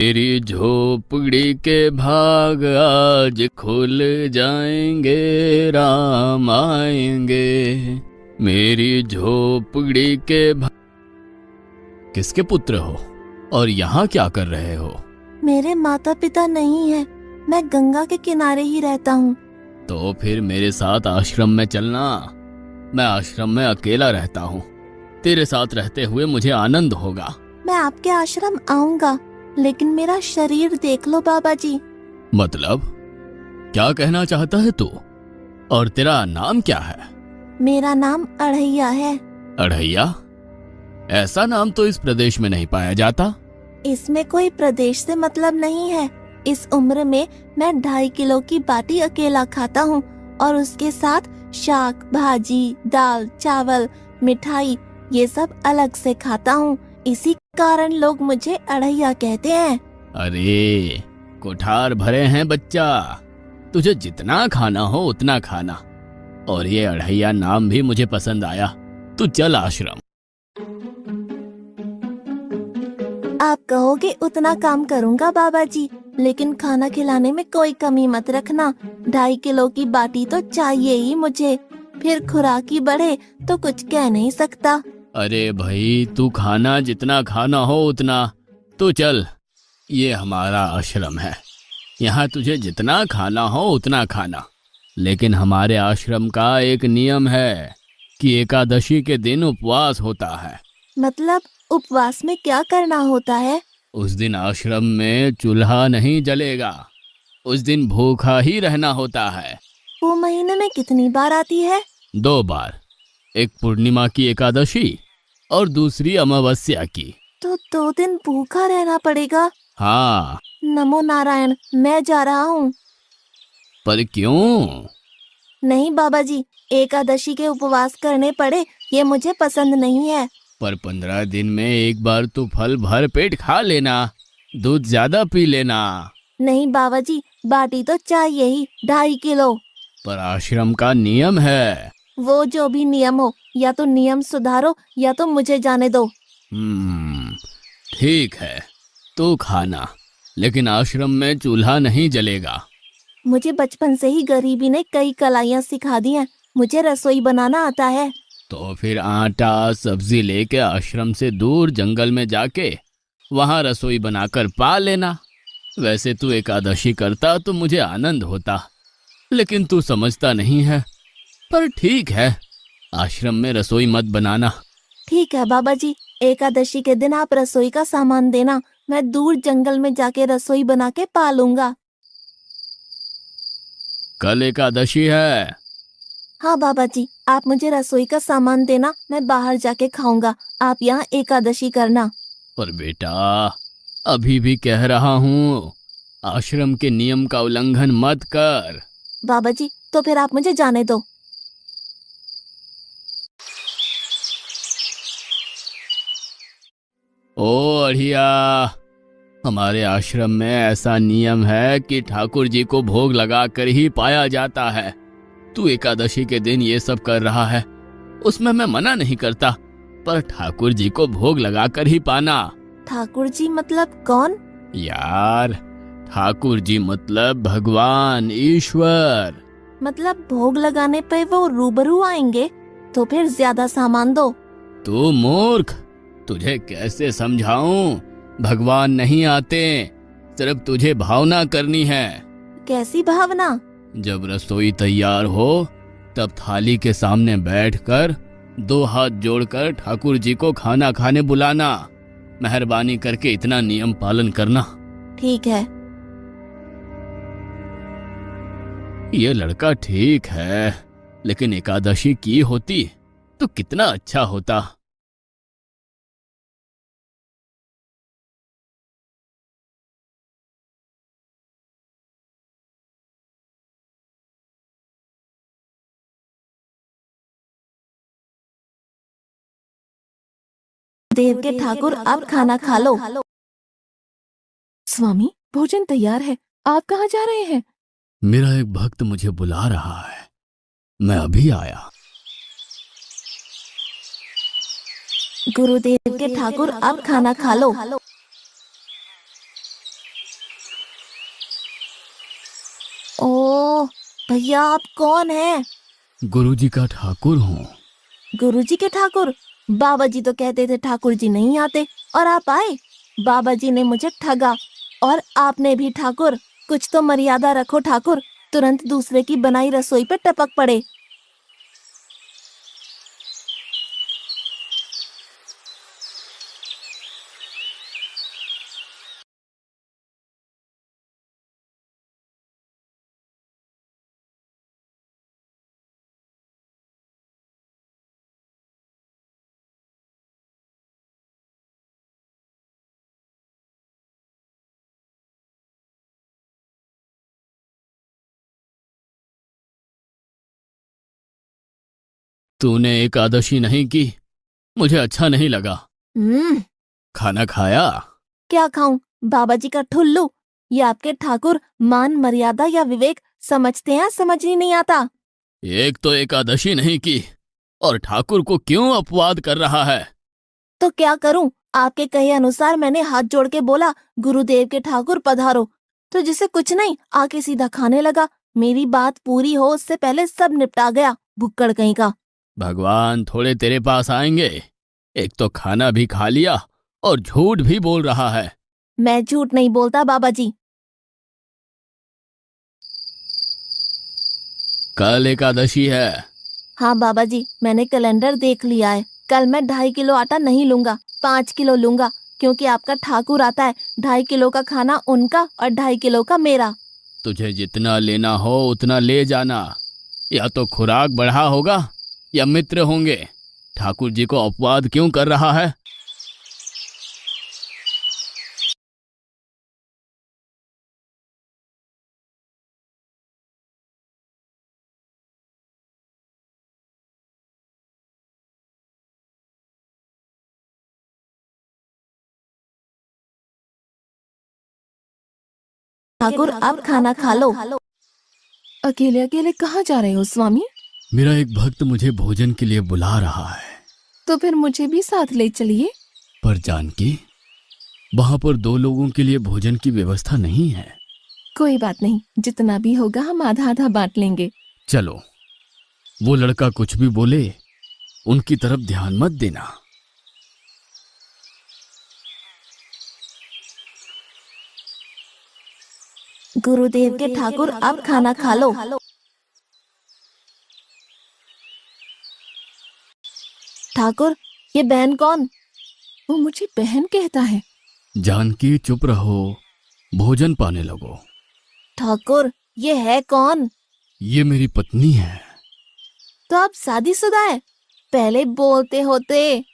तेरी झोपड़ी के भाग आज खुल जाएंगे, राम आएंगे। मेरी झोपड़ी के भाग। किसके पुत्र हो और यहाँ क्या कर रहे हो? मेरे माता पिता नहीं है, मैं गंगा के किनारे ही रहता हूँ। तो फिर मेरे साथ आश्रम में चलना। मैं आश्रम में अकेला रहता हूँ, तेरे साथ रहते हुए मुझे आनंद होगा। मैं आपके आश्रम आऊंगा, लेकिन मेरा शरीर देख लो बाबा जी। मतलब क्या कहना चाहता है तू? और तेरा नाम क्या है? मेरा नाम अढ़ैया है। अढ़ैया? ऐसा नाम तो इस प्रदेश में नहीं पाया जाता। इसमें कोई प्रदेश से मतलब नहीं है। इस उम्र में मैं 2.5 किलो की बाटी अकेला खाता हूँ और उसके साथ शाक भाजी, दाल, चावल, मिठाई ये सब अलग से खाता हूँ। इसी कारण लोग मुझे अढ़ैया कहते हैं। अरे कोठार भरे हैं बच्चा, तुझे जितना खाना हो उतना खाना। और ये अढ़ैया नाम भी मुझे पसंद आया। तू चल आश्रम। आप कहोगे उतना काम करूँगा बाबा जी, लेकिन खाना खिलाने में कोई कमी मत रखना। 2.5 किलो की बाटी तो चाहिए ही मुझे, फिर खुराकी बढ़े तो कुछ कह नहीं सकता। अरे भाई, तू खाना जितना खाना हो उतना। तू चल, ये हमारा आश्रम है, यहाँ तुझे जितना खाना हो उतना खाना। लेकिन हमारे आश्रम का एक नियम है कि एकादशी के दिन उपवास होता है। मतलब उपवास में क्या करना होता है? उस दिन आश्रम में चूल्हा नहीं जलेगा, उस दिन भूखा ही रहना होता है। वो महीने में कितनी बार आती है? 2 बार, एक पूर्णिमा की एकादशी और दूसरी अमावस्या की। तो 2 दिन भूखा रहना पड़ेगा। हाँ। नमो नारायण, मैं जा रहा हूँ। पर क्यों? नहीं बाबा जी, एकादशी के उपवास करने पड़े ये मुझे पसंद नहीं है। पर 15 दिन में एक बार तो फल भर पेट खा लेना, दूध ज्यादा पी लेना। नहीं बाबा जी, बाटी तो चाहिए ही 2.5 किलो। पर आश्रम का नियम है। वो जो भी नियम हो, या तो नियम सुधारो या तो मुझे जाने दो। ठीक है, तू खाना, लेकिन आश्रम में चूल्हा नहीं जलेगा। मुझे बचपन से ही गरीबी ने कई कलाइयाँ सिखा दी हैं। मुझे रसोई बनाना आता है। तो फिर आटा सब्जी लेके आश्रम से दूर जंगल में जाके वहां रसोई बनाकर पा लेना। वैसे तू एकादशी करता तो मुझे आनंद होता, लेकिन तू समझता नहीं है। पर ठीक है, आश्रम में रसोई मत बनाना। ठीक है बाबा जी, एकादशी के दिन आप रसोई का सामान देना, मैं दूर जंगल में जाके रसोई बना के पा लूंगा। कल एकादशी है। हाँ बाबा जी, आप मुझे रसोई का सामान देना, मैं बाहर जाके खाऊंगा। आप यहाँ एकादशी करना। पर बेटा, अभी भी कह रहा हूँ, आश्रम के नियम का उल्लंघन मत कर। बाबा जी, तो फिर आप मुझे जाने दो। ओ अढ़िया, हमारे आश्रम में ऐसा नियम है कि ठाकुर जी को भोग लगा कर ही पाया जाता है। तू एकादशी के दिन ये सब कर रहा है, उसमें मैं मना नहीं करता, पर ठाकुर जी को भोग लगा कर ही पाना। ठाकुर जी मतलब कौन? यार, ठाकुर जी मतलब भगवान ईश्वर। मतलब भोग लगाने पे वो रूबरू आएंगे? तो फिर ज्यादा सामान दो। तू मूर्ख, तुझे कैसे समझाऊं? भगवान नहीं आते, सिर्फ तुझे भावना करनी है। कैसी भावना? जब रसोई तैयार हो तब थाली के सामने बैठकर 2 हाथ जोड़कर ठाकुर जी को खाना खाने बुलाना। मेहरबानी करके इतना नियम पालन करना। ठीक है। ये लड़का ठीक है, लेकिन एकादशी की होती तो कितना अच्छा होता। देव के ठाकुर, आप खाना खा लो। स्वामी, भोजन तैयार है, आप कहाँ जा रहे हैं? मेरा एक भक्त मुझे बुला रहा है, मैं अभी आया। गुरुदेव के ठाकुर, आप खाना खा लो। ओह भैया, आप कौन हैं? गुरुजी का ठाकुर हूँ। गुरुजी के ठाकुर? बाबा जी तो कहते थे ठाकुर जी नहीं आते, और आप आए। बाबा जी ने मुझे ठगा, और आपने भी ठाकुर। कुछ तो मर्यादा रखो ठाकुर, तुरंत दूसरे की बनाई रसोई पे टपक पड़े। तूने एकादशी नहीं की, मुझे अच्छा नहीं लगा। हम्म। खाना खाया? क्या खाऊं? बाबा जी का ठुल्लू। ये आपके ठाकुर मान मर्यादा या विवेक समझते हैं, समझ ही नहीं आता। एक तो एकादशी नहीं की और ठाकुर को क्यों अपवाद कर रहा है? तो क्या करूं? आपके कहे अनुसार मैंने हाथ जोड़ के बोला, गुरुदेव के ठाकुर पधारो। तो जिसे कुछ नहीं, आके सीधा खाने लगा। मेरी बात पूरी हो उससे पहले सब निपटा गया, भुक्कड़ कहीं का। भगवान थोड़े तेरे पास आएंगे। एक तो खाना भी खा लिया और झूठ भी बोल रहा है। मैं झूठ नहीं बोलता बाबा जी। कल एकादशी है। हाँ बाबा जी, मैंने कैलेंडर देख लिया है। कल मैं 2.5 किलो आटा नहीं लूंगा, 5 किलो लूंगा। क्योंकि आपका ठाकुर आता है, 2.5 किलो का खाना उनका और 2.5 किलो का मेरा। तुझे जितना लेना हो उतना ले जाना। या तो खुराक बढ़ा होगा या मित्र होंगे। ठाकुर जी को अपवाद क्यों कर रहा है? ठाकुर आप खाना खा लो। अकेले अकेले कहाँ जा रहे हो स्वामी? मेरा एक भक्त मुझे भोजन के लिए बुला रहा है। तो फिर मुझे भी साथ ले चलिए। पर जानकी, वहां पर 2 लोगों के लिए भोजन की व्यवस्था नहीं है। कोई बात नहीं, जितना भी होगा हम आधा आधा बांट लेंगे। चलो, वो लड़का कुछ भी बोले उनकी तरफ ध्यान मत देना। गुरुदेव के ठाकुर आप खाना खा लो। ठाकुर, ये बहन कौन? वो मुझे बहन कहता है। जानकी चुप रहो, भोजन पाने लगो। ठाकुर, ये है कौन? ये मेरी पत्नी है। तो आप शादीशुदा है? पहले बोलते होते।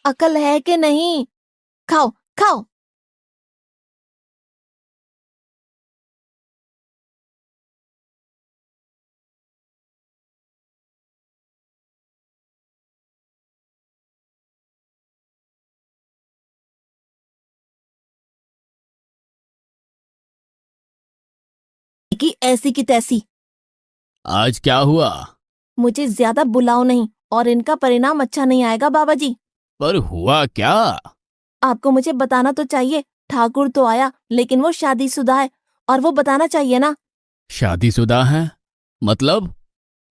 अकल है कि नहीं? खाओ खाओ। कि ऐसी की तैसी। आज क्या हुआ? मुझे ज्यादा बुलाओ नहीं, और इनका परिणाम अच्छा नहीं आएगा बाबा जी। पर हुआ क्या? आपको मुझे बताना तो चाहिए। ठाकुर तो आया, लेकिन वो शादीशुदा है, और वो बताना चाहिए ना। शादीशुदा है? मतलब?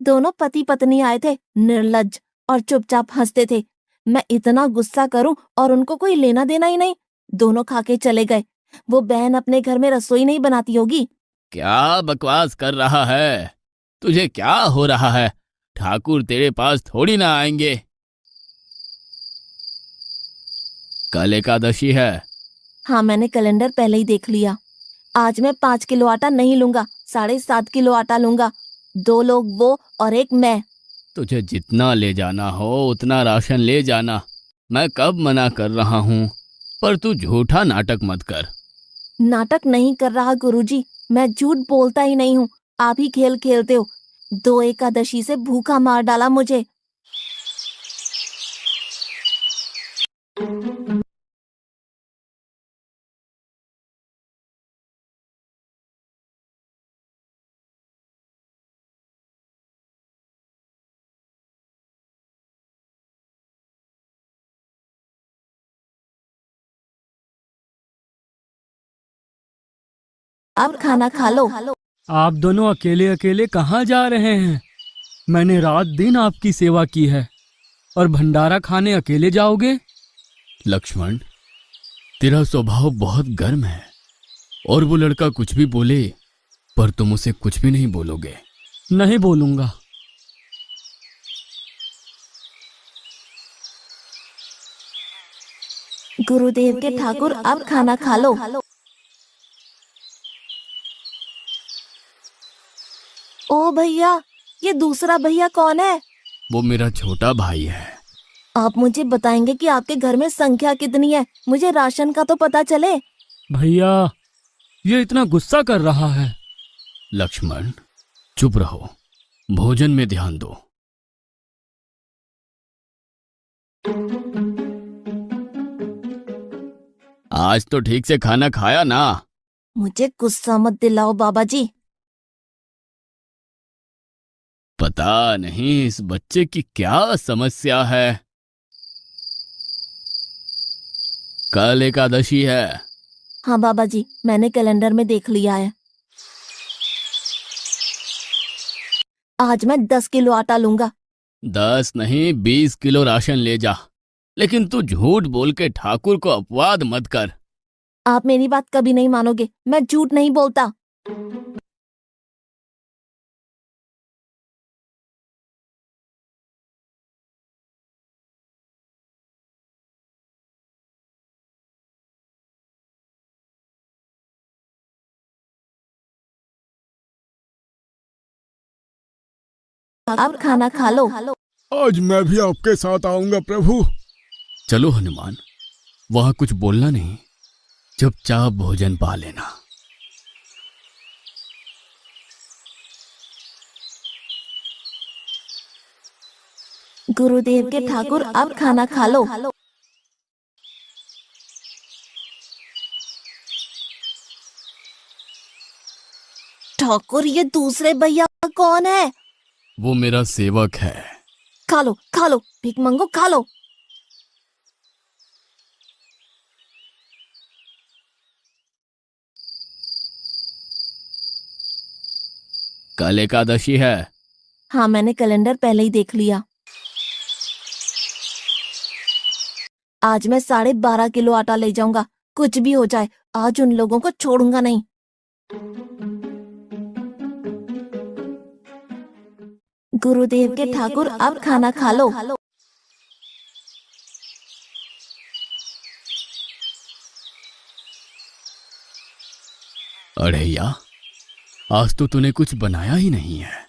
दोनों पति पत्नी आए थे, निर्लज्ज, और चुपचाप हंसते थे। मैं इतना गुस्सा करूं और उनको कोई लेना देना ही नहीं। दोनों खा के चले गए। वो बहन अपने घर में रसोई नहीं बनाती होगी। क्या बकवास कर रहा है? तुझे क्या हो रहा है? ठाकुर तेरे पास थोड़ी ना आएंगे। कल एकादशी है। हाँ, मैंने कैलेंडर पहले ही देख लिया। आज मैं 5 किलो आटा नहीं लूंगा, 7.5 किलो आटा लूंगा। 2 लोग वो और एक मैं। तुझे जितना ले जाना हो उतना राशन ले जाना। मैं कब मना कर रहा हूँ। पर तू झूठा नाटक मत कर। नाटक नहीं कर रहा गुरुजी, मैं झूठ बोलता ही नहीं हूँ। आप ही खेल खेलते हो। 2 एकादशी से भूखा मार डाला मुझे। अब खाना खा लो। आप दोनों अकेले अकेले कहाँ जा रहे हैं? मैंने रात दिन आपकी सेवा की है और भंडारा खाने अकेले जाओगे? लक्ष्मण, तेरा स्वभाव बहुत गर्म है और वो लड़का कुछ भी बोले पर तुम उसे कुछ भी नहीं बोलोगे। नहीं बोलूंगा। गुरुदेव के ठाकुर, अब खाना खा लो। ओ भैया, ये दूसरा भैया कौन है? वो मेरा छोटा भाई है। आप मुझे बताएंगे कि आपके घर में संख्या कितनी है? मुझे राशन का तो पता चले। भैया, ये इतना गुस्सा कर रहा है। लक्ष्मण, चुप रहो, भोजन में ध्यान दो। आज तो ठीक से खाना खाया ना? मुझे गुस्सा मत दिलाओ बाबा जी। पता नहीं इस बच्चे की क्या समस्या है। कल एकादशी है। हाँ बाबा जी, मैंने कैलेंडर में देख लिया है। आज मैं 10 किलो आटा लूंगा। 10 नहीं 20 किलो राशन ले जा, लेकिन तू झूठ बोल के ठाकुर को अपवाद मत कर। आप मेरी बात कभी नहीं मानोगे, मैं झूठ नहीं बोलता। अब खाना खा लो। आज मैं भी आपके साथ आऊंगा प्रभु। चलो हनुमान, वहां कुछ बोलना नहीं, चुपचाप भोजन पा लेना। गुरुदेव के ठाकुर, अब खाना खा लो। ठाकुर, ये दूसरे भैया कौन है? वो मेरा सेवक है। खा लो, भीख मंगो, खा लो। कल एकादशी है। हाँ, मैंने कैलेंडर पहले ही देख लिया। आज मैं 12.5 किलो आटा ले जाऊंगा, कुछ भी हो जाए, आज उन लोगों को छोड़ूंगा नहीं। गुरुदेव के ठाकुर, अब खाना खा लो। अढ़ैया, आज तो तूने कुछ बनाया ही नहीं है।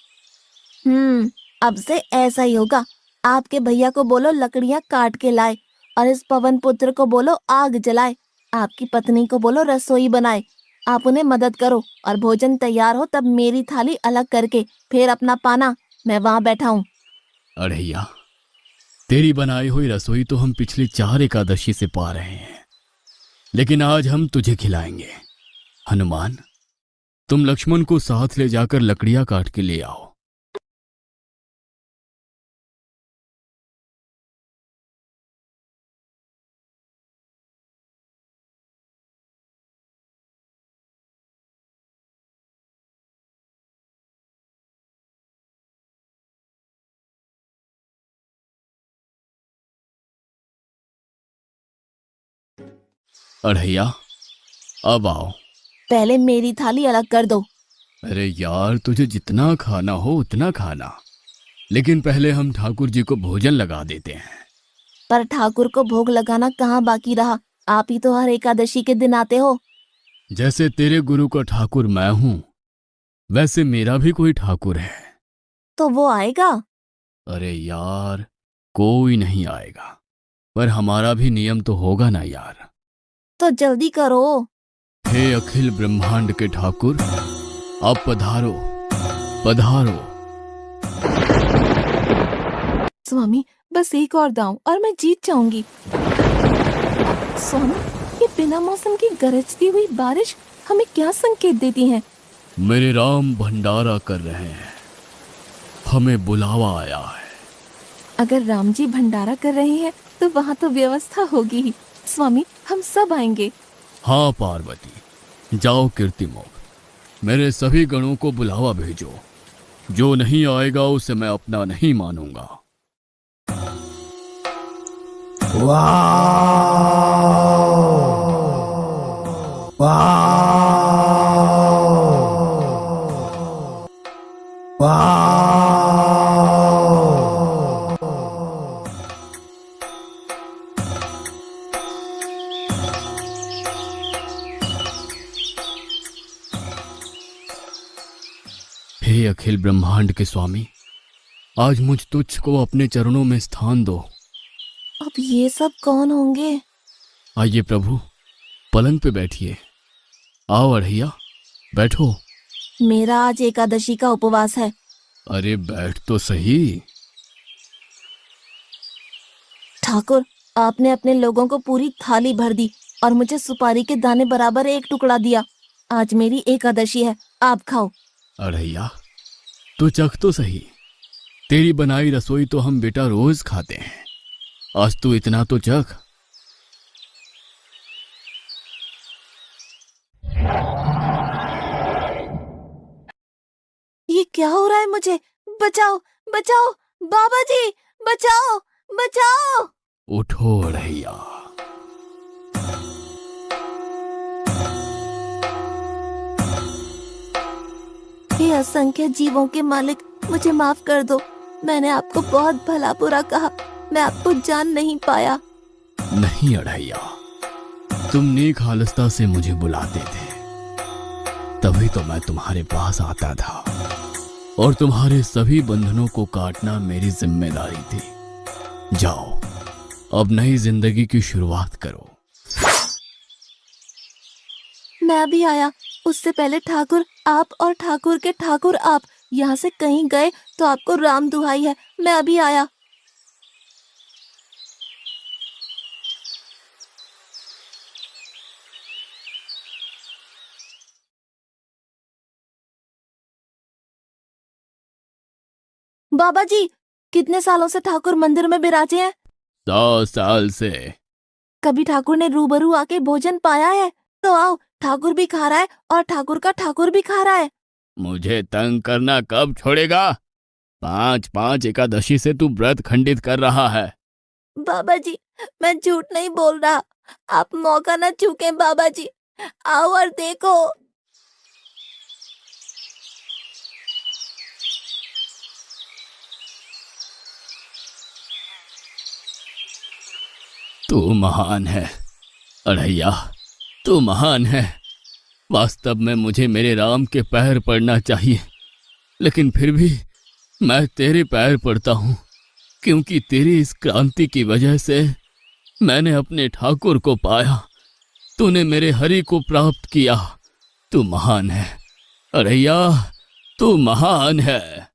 अब से ऐसा ही होगा। आपके भैया को बोलो लकड़ियां काट के लाए, और इस पवन पुत्र को बोलो आग जलाए। आपकी पत्नी को बोलो रसोई बनाए। आप उन्हें मदद करो, और भोजन तैयार हो तब मेरी थाली अलग करके फिर अपना पाना, मैं वहां बैठा हूँ। अढ़ैया, तेरी बनाई हुई रसोई तो हम पिछली 4 एकादशी से पा रहे हैं, लेकिन आज हम तुझे खिलाएंगे। हनुमान, तुम लक्ष्मण को साथ ले जाकर लकड़ियां काट के ले आओ। अढ़ैया, अब आओ। पहले मेरी थाली अलग कर दो। अरे यार, तुझे जितना खाना हो उतना खाना, लेकिन पहले हम ठाकुर जी को भोजन लगा देते हैं। पर ठाकुर को भोग लगाना कहाँ बाकी रहा? आप ही तो हर एकादशी के दिन आते हो। जैसे तेरे गुरु का ठाकुर मैं हूं, वैसे मेरा भी कोई ठाकुर है। तो वो आएगा? अरे यार, कोई नहीं आएगा, पर हमारा भी नियम तो होगा ना यार। तो जल्दी करो। हे अखिल ब्रह्मांड के ठाकुर, अब पधारो पधारो। स्वामी, बस एक और दांव और मैं जीत जाऊंगी। स्वामी, ये बिना मौसम की गरजती हुई बारिश हमें क्या संकेत देती है? मेरे राम भंडारा कर रहे हैं, हमें बुलावा आया है। अगर राम जी भंडारा कर रहे हैं तो वहाँ तो व्यवस्था होगी ही। स्वामी, हम सब आएंगे। हाँ पार्वती, जाओ कीर्तिमुख, मेरे सभी गणों को बुलावा भेजो। जो नहीं आएगा उसे मैं अपना नहीं मानूंगा। हे अखिल ब्रह्मांड के स्वामी, आज मुझ तुच्छ को अपने चरणों में स्थान दो। अब ये सब कौन होंगे? आइए प्रभु, पलंग पे बैठिए। आओ अढ़ैया, बैठो। मेरा आज एकादशी का उपवास है। अरे बैठ तो सही। ठाकुर, आपने अपने लोगों को पूरी थाली भर दी और मुझे सुपारी के दाने बराबर एक टुकड़ा दिया। आज मेरी एकादशी है, आप खाओ। अढ़ैया, तू चख तो सही। तेरी बनाई रसोई तो हम बेटा रोज खाते हैं, आज तू इतना तो चख। ये क्या हो रहा है मुझे? बचाओ बचाओ, बाबा जी बचाओ बचाओ। उठो अढ़ैया। हे असंख्य जीवों के मालिक, मुझे माफ कर दो। मैंने आपको बहुत भला बुरा कहा, मैं आपको जान नहीं पाया। नहीं अढ़ैया, तुम नेक हालस्ता से मुझे बुलाते थे, तभी तो मैं तुम्हारे पास आता था, और तुम्हारे सभी बंधनों को काटना मेरी जिम्मेदारी थी। जाओ, अब नई जिंदगी की शुरुआत करो। मैं भी आया। उससे पहले ठाकुर आप और ठाकुर के ठाकुर आप यहाँ से कहीं गए तो आपको राम दुहाई है, मैं अभी आया। बाबा जी, कितने सालों से ठाकुर मंदिर में विराजे हैं? 100 साल से। कभी ठाकुर ने रूबरू आके भोजन पाया है? तो आओ, ठाकुर भी खा रहा है और ठाकुर का ठाकुर भी खा रहा है। मुझे तंग करना कब छोड़ेगा? 5-5 एकादशी से तू व्रत खंडित कर रहा है। बाबा जी, मैं झूठ नहीं बोल रहा, आप मौका न चूकें बाबा जी। आओ और देखो। तू महान है अढ़ैया, तू महान है। वास्तव में मुझे मेरे राम के पैर पड़ना चाहिए, लेकिन फिर भी मैं तेरे पैर पड़ता हूँ, क्योंकि तेरी इस क्रांति की वजह से मैंने अपने ठाकुर को पाया। तूने मेरे हरि को प्राप्त किया। तू महान है अढ़ैया, तू महान है।